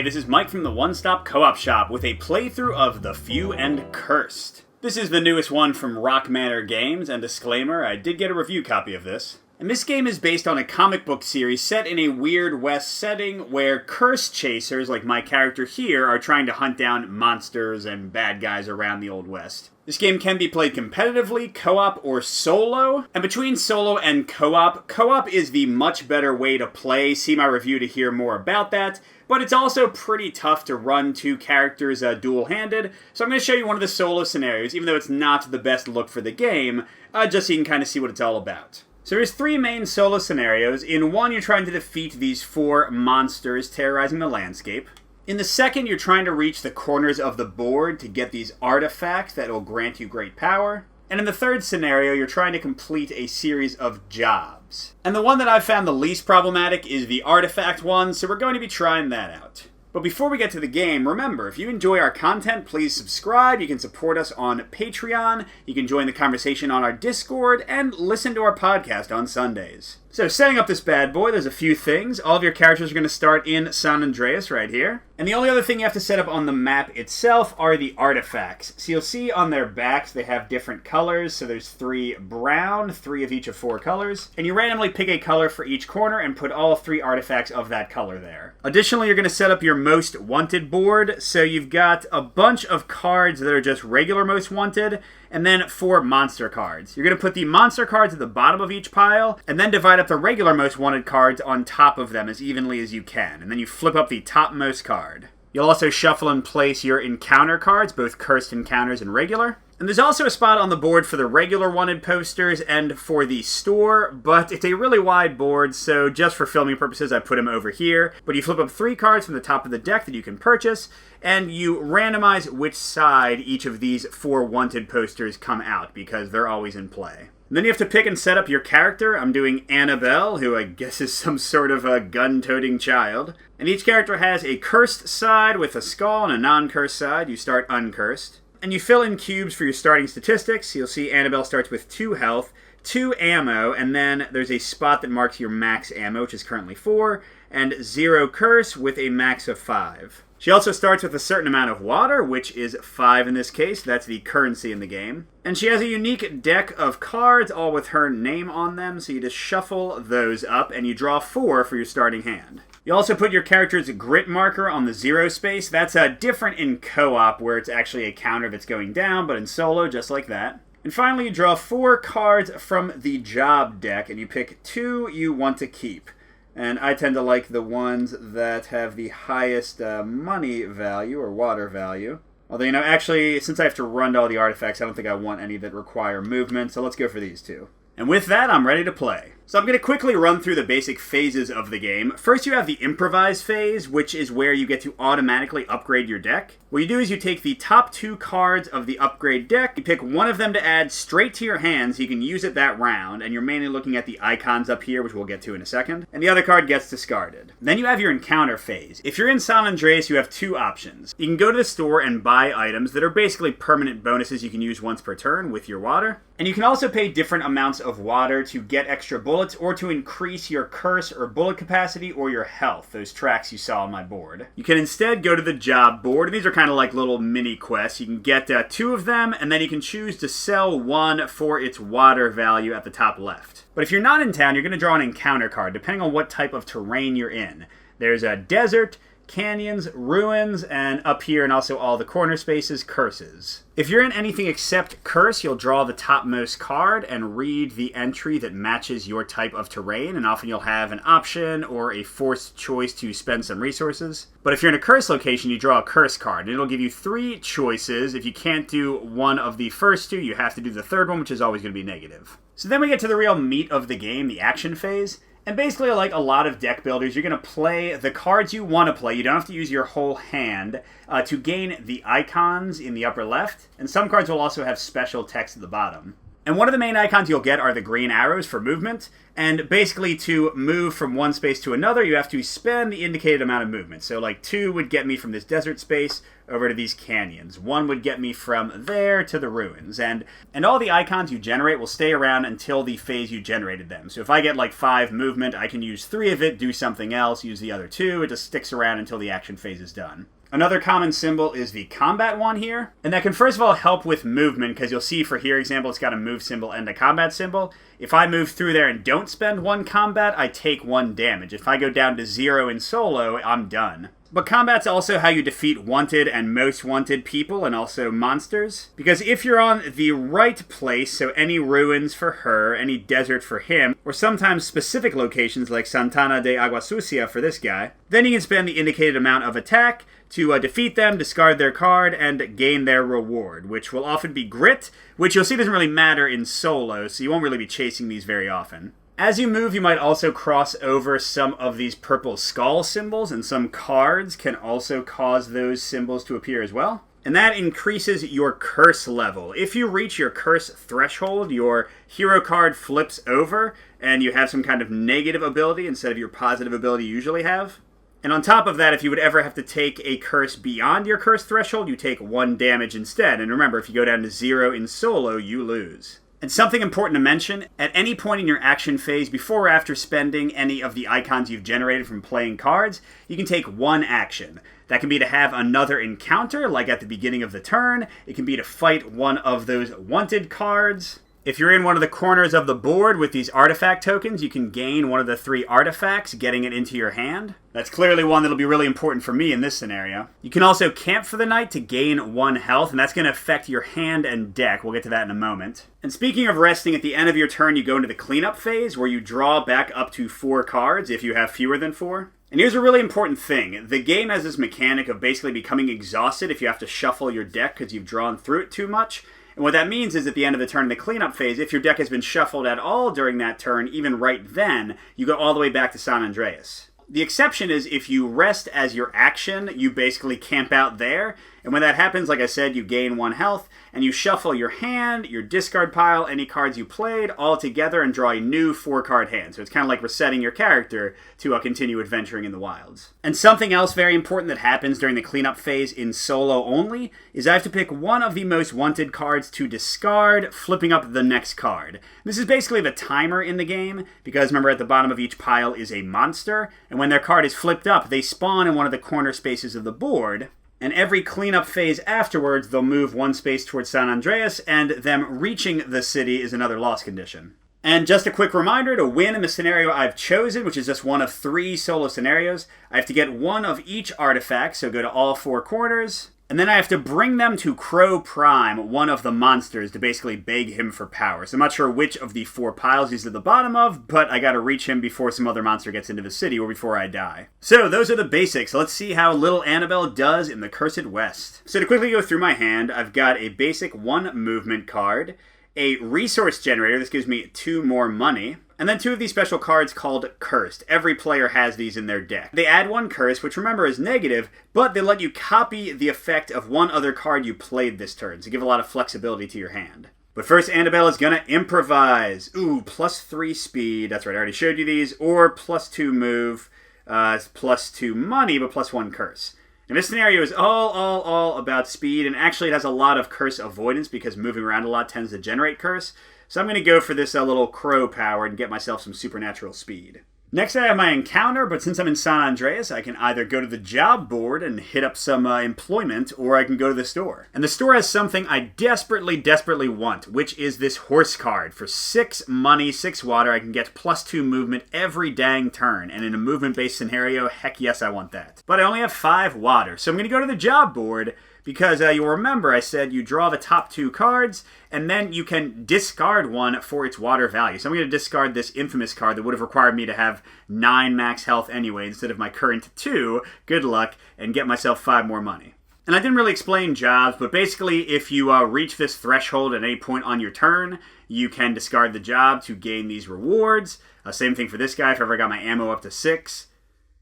Hey, this is Mike from the One Stop Co-op Shop with a playthrough of The Few and Cursed. This is the newest one from Rock Manor Games, and disclaimer, I did get a review copy of this. And this game is based on a comic book series set in a weird West setting where curse chasers, like my character here, are trying to hunt down monsters and bad guys around the Old West. This game can be played competitively, co-op, or solo. And between solo and co-op, co-op is the much better way to play. See my review to hear more about that. But it's also pretty tough to run two characters dual-handed. So I'm going to show you one of the solo scenarios, even though it's not the best look for the game, just so you can kind of see what it's all about. So there's three main solo scenarios. In one, you're trying to defeat these four monsters terrorizing the landscape. In the second, you're trying to reach the corners of the board to get these artifacts that will grant you great power. And in the third scenario, you're trying to complete a series of jobs. And the one that I've found the least problematic is the artifact one, so we're going to be trying that out. But before we get to the game, remember, if you enjoy our content, please subscribe. You can support us on Patreon, you can join the conversation on our Discord, and listen to our podcast on Sundays. So, setting up this bad boy, there's a few things. All of your characters are going to start in San Andreas right here. And the only other thing you have to set up on the map itself are the artifacts. So you'll see on their backs they have different colors. So there's 3 brown, 3 of each of 4 colors. And you randomly pick a color for each corner and put all 3 artifacts of that color there. Additionally, you're going to set up your most wanted board. So you've got a bunch of cards that are just regular most wanted, and then 4 monster cards. You're going to put the monster cards at the bottom of each pile, and then divide up the regular most wanted cards on top of them as evenly as you can. And then you flip up the topmost card. You'll also shuffle and place your encounter cards, both cursed encounters and regular. And there's also a spot on the board for the regular wanted posters and for the store, but it's a really wide board, so just for filming purposes, I put them over here. But you flip up 3 cards from the top of the deck that you can purchase, and you randomize which side each of these 4 wanted posters come out, because they're always in play. And then you have to pick and set up your character. I'm doing Annabelle, who I guess is some sort of a gun-toting child. And each character has a cursed side with a skull and a non-cursed side. You start uncursed. And you fill in cubes for your starting statistics. You'll see Annabelle starts with 2 health, 2 ammo, and then there's a spot that marks your max ammo, which is currently 4, and 0 curse with a max of 5. She also starts with a certain amount of water, which is 5 in this case. That's the currency in the game. And she has a unique deck of cards, all with her name on them, so you just shuffle those up, and you draw 4 for your starting hand. You also put your character's grit marker on the 0 space. That's different in co-op, where it's actually a counter that's going down, but in solo, just like that. And finally, you draw 4 cards from the job deck, and you pick 2 you want to keep. And I tend to like the ones that have the highest money value, or water value. Although, actually, since I have to run to all the artifacts, I don't think I want any that require movement, so let's go for these 2. And with that, I'm ready to play. So I'm going to quickly run through the basic phases of the game. First, you have the improvise phase, which is where you get to automatically upgrade your deck. What you do is you take the top 2 cards of the upgrade deck, you pick one of them to add straight to your hand so you can use it that round, and you're mainly looking at the icons up here, which we'll get to in a second, and the other card gets discarded. Then you have your encounter phase. If you're in San Andreas, you have 2 options. You can go to the store and buy items that are basically permanent bonuses you can use once per turn with your water, and you can also pay different amounts of water to get extra bullets or to increase your curse or bullet capacity or your health, those tracks you saw on my board. You can instead go to the job board, and these are kind of like little mini quests. You can get 2 of them, and then you can choose to sell 1 for its water value at the top left. But if you're not in town, you're going to draw an encounter card, depending on what type of terrain you're in. There's a desert, canyons, ruins, and up here and also all the corner spaces, curses. If you're in anything except curse, you'll draw the topmost card and read the entry that matches your type of terrain, and often you'll have an option or a forced choice to spend some resources. But if you're in a curse location, you draw a curse card, and it'll give you 3 choices. If you can't do one of the first 2, you have to do the third one, which is always going to be negative. So then we get to the real meat of the game, the action phase. And basically, like a lot of deck builders, you're going to play the cards you want to play. You don't have to use your whole hand to gain the icons in the upper left. And some cards will also have special text at the bottom. And one of the main icons you'll get are the green arrows for movement. And basically, to move from one space to another, you have to spend the indicated amount of movement. So like 2 would get me from this desert space over to these canyons. One would get me from there to the ruins. And all the icons you generate will stay around until the phase you generated them. So if I get like 5 movement, I can use 3 of it, do something else, use the other 2. It just sticks around until the action phase is done. Another common symbol is the combat one here, and that can first of all help with movement, because you'll see for here example, it's got a move symbol and a combat symbol. If I move through there and don't spend 1 combat, I take 1 damage. If I go down to 0 in solo, I'm done. But combat's also how you defeat wanted and most wanted people and also monsters. Because if you're on the right place, so any ruins for her, any desert for him, or sometimes specific locations like Santana de Agua Sucia for this guy, then you can spend the indicated amount of attack to defeat them, discard their card, and gain their reward, which will often be grit, which you'll see doesn't really matter in solo, so you won't really be chasing these very often. As you move, you might also cross over some of these purple skull symbols, and some cards can also cause those symbols to appear as well. And that increases your curse level. If you reach your curse threshold, your hero card flips over, and you have some kind of negative ability instead of your positive ability you usually have. And on top of that, if you would ever have to take a curse beyond your curse threshold, you take 1 damage instead. And remember, if you go down to 0 in solo, you lose. And something important to mention, at any point in your action phase, before or after spending any of the icons you've generated from playing cards, you can take 1 action. That can be to have another encounter, like at the beginning of the turn. It can be to fight one of those wanted cards. If you're in one of the corners of the board with these artifact tokens, you can gain one of the 3 artifacts, getting it into your hand. That's clearly one that'll be really important for me in this scenario. You can also camp for the night to gain 1 health, and that's going to affect your hand and deck. We'll get to that in a moment. And speaking of resting, at the end of your turn, you go into the cleanup phase, where you draw back up to 4 cards if you have fewer than 4. And here's a really important thing. The game has this mechanic of basically becoming exhausted if you have to shuffle your deck because you've drawn through it too much. And what that means is at the end of the turn in the cleanup phase, if your deck has been shuffled at all during that turn, even right then, you go all the way back to San Andreas. The exception is if you rest as your action, you basically camp out there. And when that happens, like I said, you gain 1 health, and you shuffle your hand, your discard pile, any cards you played, all together and draw a new 4-card hand. So it's kind of like resetting your character to continue adventuring in the wilds. And something else very important that happens during the cleanup phase in solo only is I have to pick one of the most wanted cards to discard, flipping up the next card. This is basically the timer in the game, because remember at the bottom of each pile is a monster, and when their card is flipped up, they spawn in one of the corner spaces of the board. And every cleanup phase afterwards, they'll move 1 space towards San Andreas, and them reaching the city is another loss condition. And just a quick reminder, to win in the scenario I've chosen, which is just one of 3 solo scenarios, I have to get 1 of each artifact, so go to all 4 corners, and then I have to bring them to Crow Prime, one of the monsters, to basically beg him for power. So I'm not sure which of the 4 piles he's at the bottom of, but I gotta reach him before some other monster gets into the city or before I die. So those are the basics. Let's see how little Annabelle does in the Cursed West. So to quickly go through my hand, I've got a basic 1 movement card, a resource generator, this gives me 2 more money, and then 2 of these special cards called Cursed. Every player has these in their deck. They add 1 curse, which remember is negative, but they let you copy the effect of 1 other card you played this turn, so give a lot of flexibility to your hand. But first, Annabelle is gonna improvise. Ooh, +3 speed, that's right, I already showed you these, or +2 move, +2 money, but +1 curse. And this scenario is all about speed, and actually it has a lot of curse avoidance because moving around a lot tends to generate curse. So I'm going to go for this little crow power and get myself some supernatural speed. Next I have my encounter, but since I'm in San Andreas, I can either go to the job board and hit up some employment, or I can go to the store. And the store has something I desperately want, which is this horse card. For 6 money, 6 water, I can get +2 movement every dang turn. And in a movement-based scenario, heck yes, I want that. But I only have 5 water, so I'm going to go to the job board, because you'll remember I said you draw the top 2 cards, and then you can discard 1 for its water value. So I'm going to discard this infamous card that would have required me to have 9 max health anyway, instead of my current 2, good luck, and get myself 5 more money. And I didn't really explain jobs, but basically if you reach this threshold at any point on your turn, you can discard the job to gain these rewards. Same thing for this guy, if I ever got my ammo up to 6.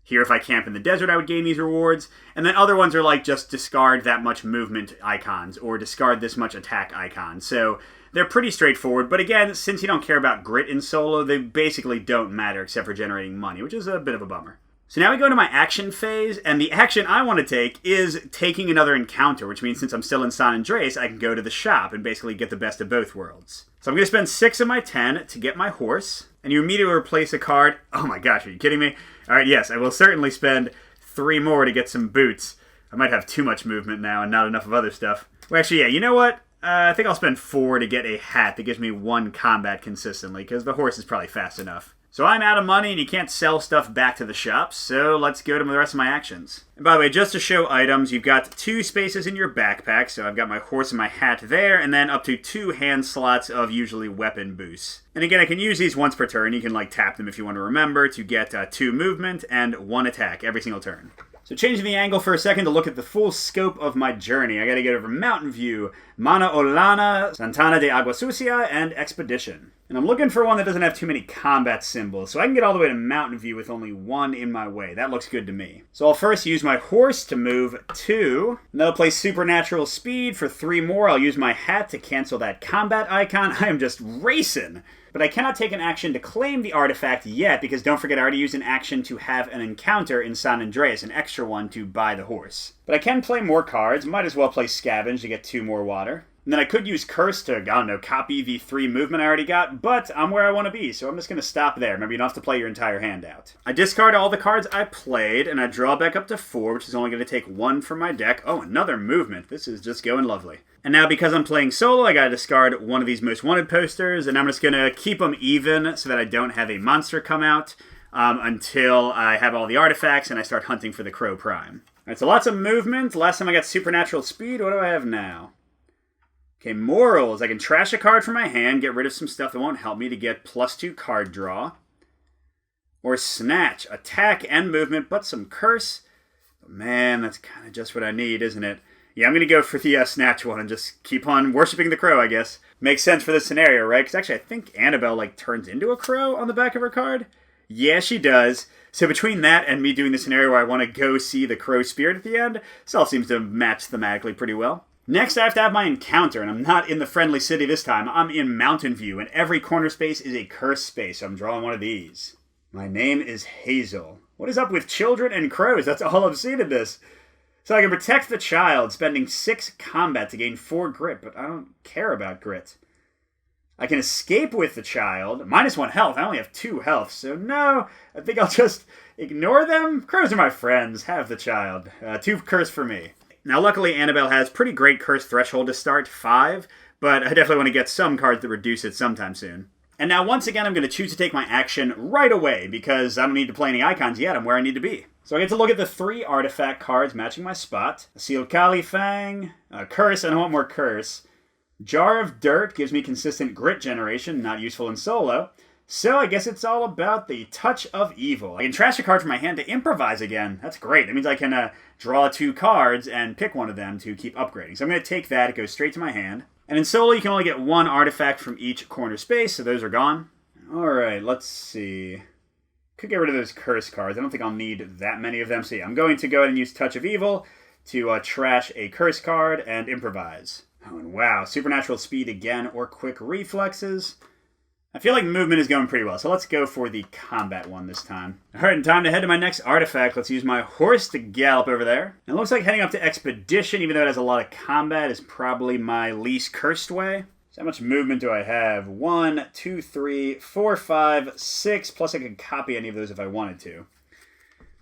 Here, if I camp in the desert, I would gain these rewards. And then other ones are like just discard that much movement icons or discard this much attack icons. So they're pretty straightforward. But again, since you don't care about grit in solo, they basically don't matter except for generating money, which is a bit of a bummer. So now we go into my action phase, and the action I want to take is taking another encounter, which means since I'm still in San Andreas, I can go to the shop and basically get the best of both worlds. So I'm going to spend 6 of my 10 to get my horse, and you immediately replace a card. Oh my gosh, are you kidding me? Alright, yes, I will certainly spend 3 more to get some boots. I might have too much movement now and not enough of other stuff. Well, actually, yeah, you know what? I think I'll spend 4 to get a hat that gives me 1 combat consistently, because the horse is probably fast enough. So I'm out of money and you can't sell stuff back to the shops, so let's go to the rest of my actions. And by the way, just to show items, you've got 2 spaces in your backpack, so I've got my horse and my hat there, and then up to 2 hand slots of usually weapon boosts. And again, I can use these once per turn. You can tap them if you want to remember to get 2 movement and 1 attack every single turn. So changing the angle for a second to look at the full scope of my journey, I gotta get over Mountain View, Mana Olana, Santana de Agua Sucia, and Expedition. And I'm looking for one that doesn't have too many combat symbols, so I can get all the way to Mountain View with only 1 in my way. That looks good to me. So I'll first use my horse to move 2, and then I'll play Supernatural Speed for 3 more. I'll use my hat to cancel that combat icon. I am just racing! But I cannot take an action to claim the artifact yet, because don't forget I already used an action to have an encounter in San Andreas, an extra one to buy the horse. But I can play more cards, might as well play Scavenge to get 2 more water. And then I could use Curse to, I don't know, copy the 3 movement I already got, but I'm where I want to be, so I'm just going to stop there. Remember, you don't have to play your entire hand out. I discard all the cards I played, and I draw back up to 4, which is only going to take 1 from my deck. Oh, another movement. This is just going lovely. And now, because I'm playing solo, I gotta discard one of these Most Wanted posters, and I'm just gonna keep them even so that I don't have a monster come out until I have all the artifacts and I start hunting for the Crow Prime. Alright, so lots of movement. Last time I got Supernatural Speed. What do I have now? Okay, Morals. I can trash a card from my hand, get rid of some stuff that won't help me to get +2 card draw. Or Snatch. Attack and movement, but some Curse. But man, that's kind of just what I need, isn't it? Yeah, I'm going to go for the Snatch one and just keep on worshipping the crow, I guess. Makes sense for this scenario, right? Because actually, I think Annabelle, turns into a crow on the back of her card. Yeah, she does. So between that and me doing the scenario where I want to go see the crow spirit at the end, this all seems to match thematically pretty well. Next, I have to have my encounter, and I'm not in the friendly city this time. I'm in Mountain View, and every corner space is a curse space, so I'm drawing one of these. My name is Hazel. What is up with children and crows? That's all I've seen in this. So I can protect the child, spending 6 combat to gain 4 grit, but I don't care about grit. I can escape with the child, -1 health. I only have 2 health, so no, I think I'll just ignore them. Crows are my friends. Have the child. 2 curse for me. Now, luckily, Annabelle has pretty great curse threshold to start, 5, but I definitely want to get some cards that reduce it sometime soon. And now, once again, I'm going to choose to take my action right away, because I don't need to play any icons yet. I'm where I need to be. So I get to look at the 3 artifact cards matching my spot. A Sealed Kali Fang, a Curse, and I want more Curse. Jar of Dirt gives me consistent grit generation, not useful in solo. So I guess it's all about the Touch of Evil. I can trash a card from my hand to improvise again. That's great. That means I can draw 2 cards and pick one of them to keep upgrading. So I'm going to take that. It goes straight to my hand. And in solo, you can only get 1 artifact from each corner space, so those are gone. Alright, let's see. Could get rid of those curse cards. I don't think I'll need that many of them. So yeah, I'm going to go ahead and use Touch of Evil to trash a curse card and improvise. Oh, and wow, Supernatural Speed again, or Quick Reflexes. I feel like movement is going pretty well, so let's go for the combat one this time. Alright, and time to head to my next artifact. Let's use my horse to gallop over there. And it looks like heading up to Expedition, even though it has a lot of combat, is probably my least cursed way. So how much movement do I have? 1, 2, 3, 4, 5, 6, plus I could copy any of those if I wanted to.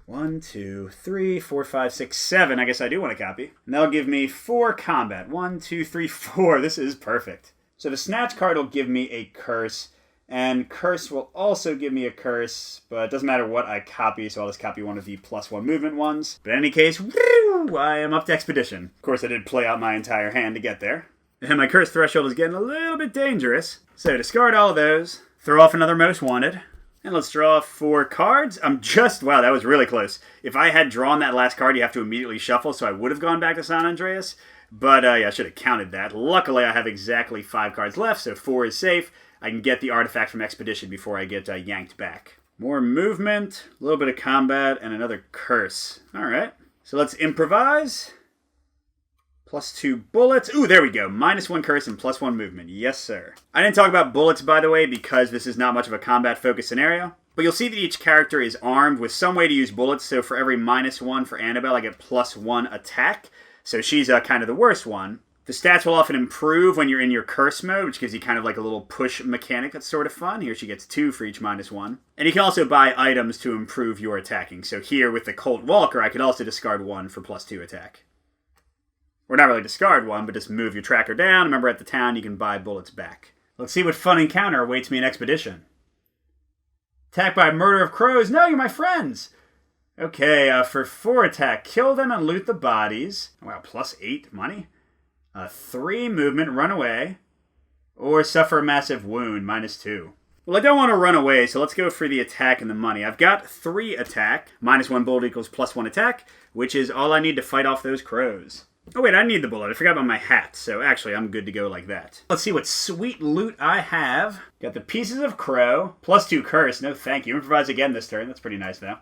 1, 2, 3, 4, 5, 6, 7. I guess I do want to copy. And that'll give me 4 combat. 1, 2, 3, 4. This is perfect. So the Snatch card will give me a curse. And Curse will also give me a curse, but it doesn't matter what I copy, so I'll just copy one of the +1 movement ones. But in any case, woo, I am up to Expedition. Of course, I did play out my entire hand to get there. And my curse threshold is getting a little bit dangerous. So discard all of those, throw off another Most Wanted, and let's draw 4 cards. Wow, that was really close. If I had drawn that last card, you have to immediately shuffle, so I would have gone back to San Andreas. But yeah, I should have counted that. Luckily, I have exactly 5 cards left, so 4 is safe. I can get the artifact from Expedition before I get yanked back. More movement, a little bit of combat, and another curse. Alright, so let's improvise. +2 bullets. Ooh, there we go. -1 curse and +1 movement. Yes, sir. I didn't talk about bullets, by the way, because this is not much of a combat-focused scenario. But you'll see that each character is armed with some way to use bullets, so for every -1 for Annabelle, I get +1 attack. So she's kind of the worst one. The stats will often improve when you're in your curse mode, which gives you kind of like a little push mechanic that's sort of fun. Here she gets 2 for each -1. And you can also buy items to improve your attacking. So here with the Colt Walker, I could also discard 1 for +2 attack. Or not really discard 1, but just move your tracker down. Remember, at the town, you can buy bullets back. Let's see what fun encounter awaits me in Expedition. Attack by murder of crows. No, you're my friends. Okay, for 4 attack, kill them and loot the bodies. Wow, +8 money. 3 movement, run away. Or suffer a massive wound, -2. Well, I don't want to run away, so let's go for the attack and the money. I've got 3 attack. -1 bullet equals +1 attack, which is all I need to fight off those crows. Oh wait, I need the bullet. I forgot about my hat, so actually I'm good to go like that. Let's see what sweet loot I have. Got the pieces of crow, +2 curse. No thank you. Improvise again this turn. That's pretty nice though.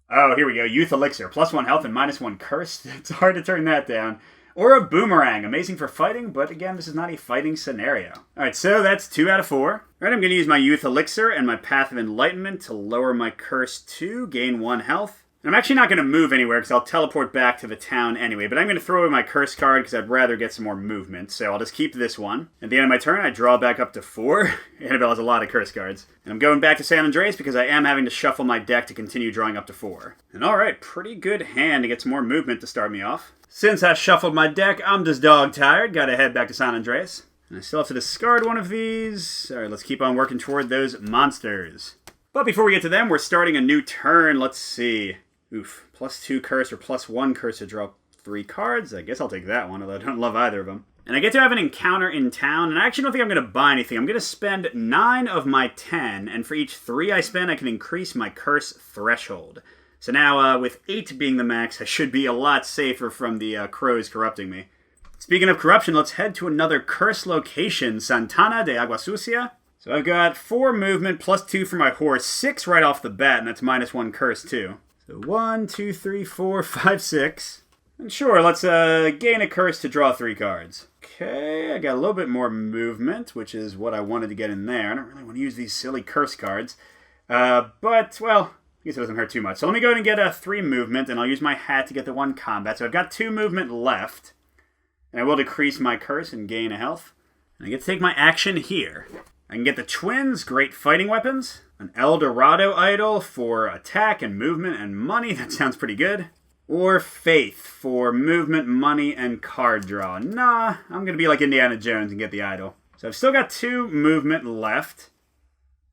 Oh, here we go. Youth elixir, +1 health and -1 curse. It's hard to turn that down. Or a boomerang. Amazing for fighting, but again, this is not a fighting scenario. Alright, so that's 2 out of 4. Alright, I'm going to use my youth elixir and my path of enlightenment to lower my curse 2, gain 1 health. I'm actually not going to move anywhere because I'll teleport back to the town anyway, but I'm going to throw away my curse card because I'd rather get some more movement, so I'll just keep this one. At the end of my turn, I draw back up to 4. Annabelle has a lot of curse cards. And I'm going back to San Andreas because I am having to shuffle my deck to continue drawing up to 4. And alright, pretty good hand to get some more movement to start me off. Since I shuffled my deck, I'm just dog-tired. Gotta head back to San Andreas. And I still have to discard one of these. Alright, let's keep on working toward those monsters. But before we get to them, we're starting a new turn. Let's see. Oof, +2 curse or +1 curse to draw 3 cards. I guess I'll take that one, although I don't love either of them. And I get to have an encounter in town, and I actually don't think I'm going to buy anything. I'm going to spend 9 of my 10, and for each 3 I spend, I can increase my curse threshold. So now, with 8 being the max, I should be a lot safer from the crows corrupting me. Speaking of corruption, let's head to another curse location, Santana de Agua Sucia. So I've got 4 movement, +2 for my horse, 6 right off the bat, and that's -1 curse too. So 1, 2, 3, 4, 5, 6. And sure, let's gain a curse to draw 3 cards. Okay, I got a little bit more movement, which is what I wanted to get in there. I don't really want to use these silly curse cards. But, well, I guess it doesn't hurt too much. So let me go ahead and get 3 movement, and I'll use my hat to get the 1 combat. So I've got 2 movement left. And I will decrease my curse and gain a health. And I get to take my action here. I can get the twins, great fighting weapons. An El Dorado idol for attack and movement and money. That sounds pretty good. Or Faith for movement, money, and card draw. Nah, I'm going to be like Indiana Jones and get the idol. So I've still got 2 movement left.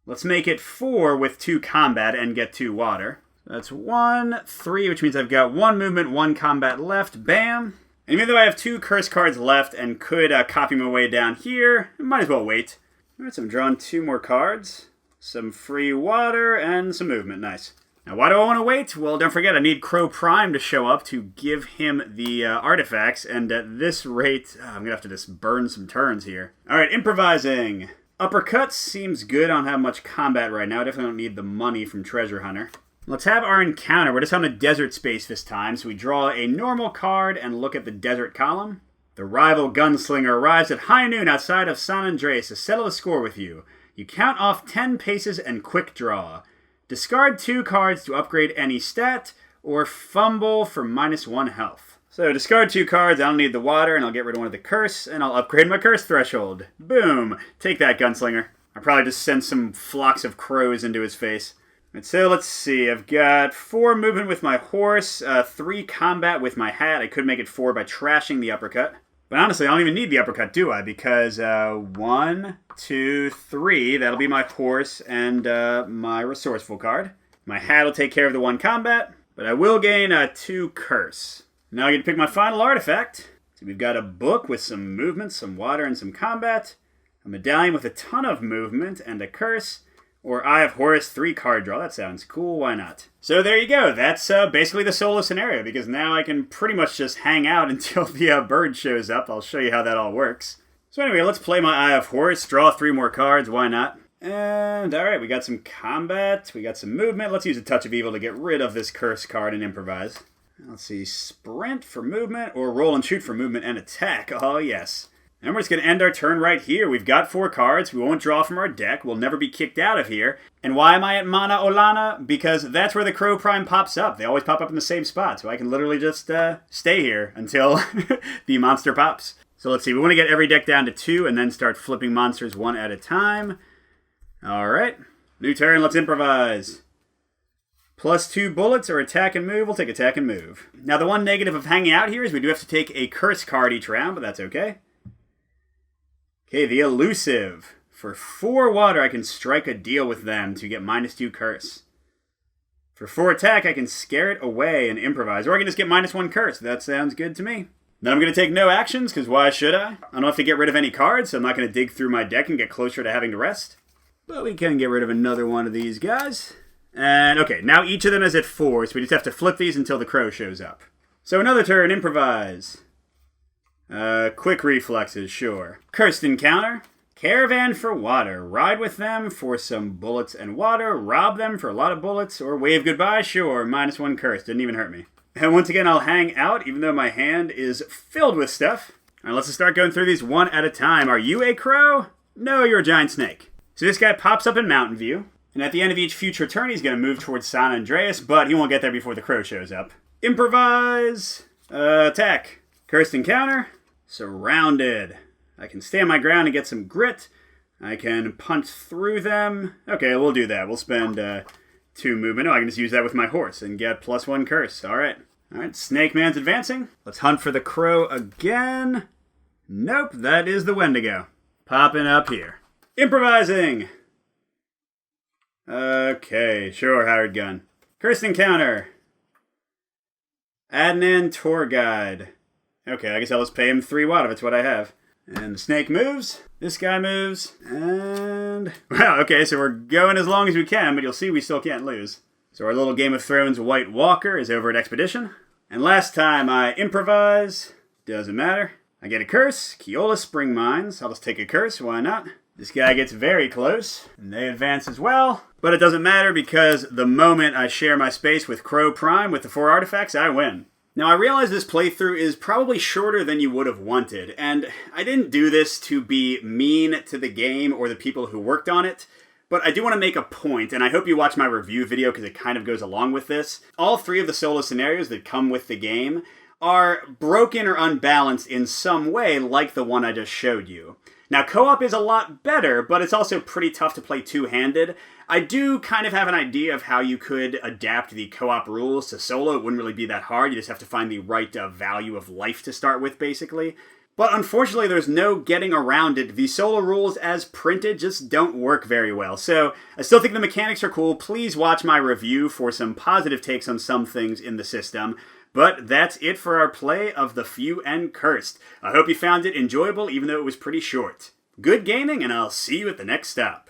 Let's make it 4 with 2 combat and get 2 water. So that's 1, 3, which means I've got 1 movement, 1 combat left. Bam. And even though I have 2 curse cards left and could copy my way down here, I might as well wait. Alright, so I'm drawing 2 more cards. Some free water and some movement. Nice. Now, why do I want to wait? Well, don't forget, I need Crow Prime to show up to give him the artifacts. And at this rate, I'm going to have to just burn some turns here. Alright, improvising. Uppercut seems good. I don't have much combat right now. I definitely don't need the money from Treasure Hunter. Let's have our encounter. We're just on a desert space this time. So we draw a normal card and look at the desert column. The rival gunslinger arrives at high noon outside of San Andreas to settle the score with you. You count off 10 paces and quick draw. Discard 2 cards to upgrade any stat, or fumble for -1 health. So discard 2 cards, I don't need the water, and I'll get rid of one of the curse, and I'll upgrade my curse threshold. Boom! Take that, gunslinger. I'll probably just send some flocks of crows into his face. And so let's see, I've got 4 movement with my horse, 3 combat with my hat. I could make it 4 by trashing the uppercut. But honestly, I don't even need the uppercut, do I? Because 1, 2, 3, that'll be my horse and my resourceful card. My hat will take care of the 1 combat, but I will gain 2 curse. Now I get to pick my final artifact. So we've got a book with some movement, some water, and some combat. A medallion with a ton of movement and a curse. Or Eye of Horus, 3 card draw. That sounds cool, why not? So there you go. That's basically the solo scenario, because now I can pretty much just hang out until the bird shows up. I'll show you how that all works. So anyway, let's play my Eye of Horus, draw 3 more cards, why not? And alright, we got some combat, we got some movement. Let's use a Touch of Evil to get rid of this curse card and improvise. Let's see, sprint for movement, or roll and shoot for movement and attack. Oh yes. And we're just going to end our turn right here. We've got 4 cards. We won't draw from our deck. We'll never be kicked out of here. And why am I at Mana Olana? Because that's where the Crow Prime pops up. They always pop up in the same spot. So I can literally just stay here until the monster pops. So let's see. We want to get every deck down to 2 and then start flipping monsters one at a time. All right. New turn. Let's improvise. +2 bullets or attack and move. We'll take attack and move. Now, the one negative of hanging out here is we do have to take a curse card each round, but that's okay. Okay, the Elusive. For 4 water, I can strike a deal with them to get -2 curse. For 4 attack, I can scare it away and improvise. Or I can just get -1 curse. That sounds good to me. Then I'm going to take no actions, because why should I? I don't have to get rid of any cards, so I'm not going to dig through my deck and get closer to having to rest. But we can get rid of another one of these guys. And, okay, now each of them is at 4, so we just have to flip these until the crow shows up. So another turn, improvise. Quick reflexes, sure. Cursed Encounter. Caravan for water. Ride with them for some bullets and water. Rob them for a lot of bullets. Or wave goodbye, sure. -1 curse. Didn't even hurt me. And once again, I'll hang out, even though my hand is filled with stuff. All right, let's just start going through these one at a time. Are you a crow? No, you're a giant snake. So this guy pops up in Mountain View. And at the end of each future turn, he's going to move towards San Andreas, but he won't get there before the crow shows up. Improvise. Attack. Cursed Encounter. Surrounded. I can stand my ground and get some grit. I can punch through them. Okay, we'll do that. We'll spend 2 movement. Oh, I can just use that with my horse and get +1 curse. All right. Snake Man's advancing. Let's hunt for the crow again. Nope, that is the Wendigo. Popping up here. Improvising. Okay, sure, Hired Gun. Cursed Encounter. Adnan Tour Guide. Okay, I guess I'll just pay him 3 water. That's what I have. And the snake moves. This guy moves. And... wow, okay, so we're going as long as we can, but you'll see we still can't lose. So our little Game of Thrones White Walker is over at Expedition. And last time I improvise. Doesn't matter. I get a curse. Keola Spring Mines. I'll just take a curse. Why not? This guy gets very close. And they advance as well. But it doesn't matter because the moment I share my space with Crow Prime with the 4 artifacts, I win. Now, I realize this playthrough is probably shorter than you would have wanted, and I didn't do this to be mean to the game or the people who worked on it, but I do want to make a point, and I hope you watch my review video because it kind of goes along with this. All 3 of the solo scenarios that come with the game are broken or unbalanced in some way, like the one I just showed you. Now, co-op is a lot better, but it's also pretty tough to play two-handed. I do kind of have an idea of how you could adapt the co-op rules to solo. It wouldn't really be that hard. You just have to find the right value of life to start with, basically. But unfortunately, there's no getting around it. The solo rules as printed just don't work very well. So I still think the mechanics are cool. Please watch my review for some positive takes on some things in the system. But that's it for our play of The Few and Cursed. I hope you found it enjoyable, even though it was pretty short. Good gaming, and I'll see you at the next stop.